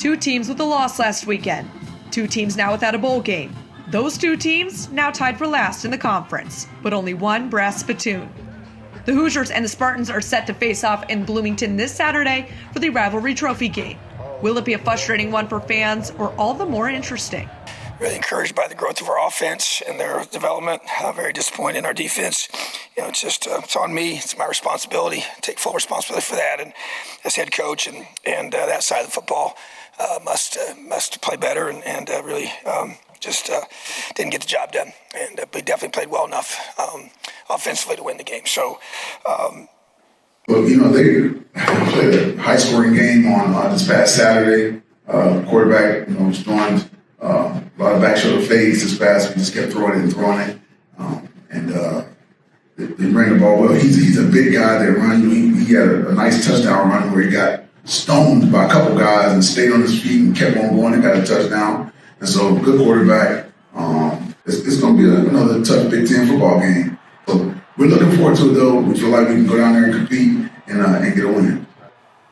Two teams with a loss last weekend. Two teams now without a bowl game. Those two teams now tied for last in the conference, but only one brass spittoon. The Hoosiers and the Spartans are set to face off in Bloomington this Saturday for the rivalry trophy game. Will it be a frustrating one for fans or all the more interesting? Really encouraged by the growth of our offense and their development. Very disappointed in our defense. It's just it's on me. It's my responsibility. Take full responsibility for that. And as head coach and that side of the football must play better and really just didn't get the job done. And we definitely played well enough offensively to win the game. So. Well, they played a high-scoring game on this past Saturday. Quarterback, was throwing a lot of back shoulder fades this past. We just kept throwing it and throwing it. They ran the ball well. He's a big guy that runs. He had a nice touchdown run where he got stoned by a couple guys and stayed on his feet and kept on going and got a touchdown. And so, good quarterback. It's going to be another tough Big Ten football game. So we're looking forward to it, though. We feel like we can go down there and compete and get a win.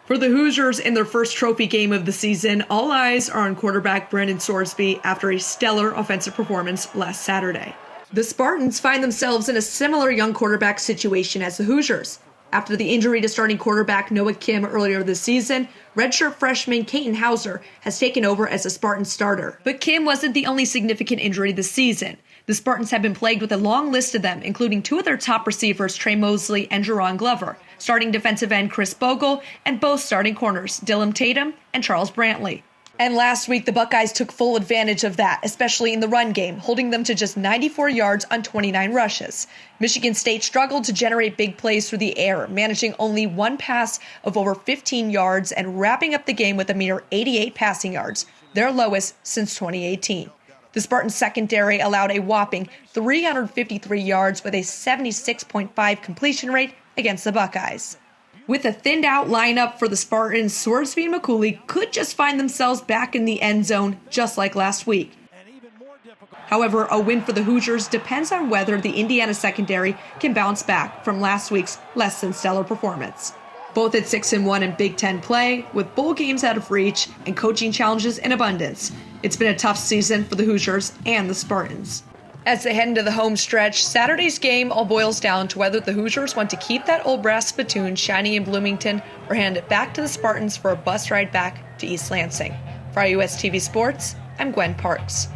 For the Hoosiers in their first trophy game of the season, all eyes are on quarterback Brendan Sorsby after a stellar offensive performance last Saturday. The Spartans find themselves in a similar young quarterback situation as the Hoosiers. After the injury to starting quarterback Noah Kim earlier this season, redshirt freshman Caton Hauser has taken over as a Spartan starter. But Kim wasn't the only significant injury this season. The Spartans have been plagued with a long list of them, including two of their top receivers, Trey Mosley and Jerron Glover, starting defensive end Chris Bogle, and both starting corners, Dylan Tatum and Charles Brantley. And last week, the Buckeyes took full advantage of that, especially in the run game, holding them to just 94 yards on 29 rushes. Michigan State struggled to generate big plays through the air, managing only one pass of over 15 yards and wrapping up the game with a mere 88 passing yards, their lowest since 2018. The Spartans secondary allowed a whopping 353 yards with a 76.5 completion rate against the Buckeyes. With a thinned-out lineup for the Spartans, Sorsby and McCooley could just find themselves back in the end zone just like last week. However, a win for the Hoosiers depends on whether the Indiana secondary can bounce back from last week's less-than-stellar performance. Both at 6-1 in Big Ten play, with bowl games out of reach and coaching challenges in abundance, it's been a tough season for the Hoosiers and the Spartans. As they head into the home stretch, Saturday's game all boils down to whether the Hoosiers want to keep that old brass spittoon shining in Bloomington or hand it back to the Spartans for a bus ride back to East Lansing. For IUS TV Sports, I'm Gwen Parks.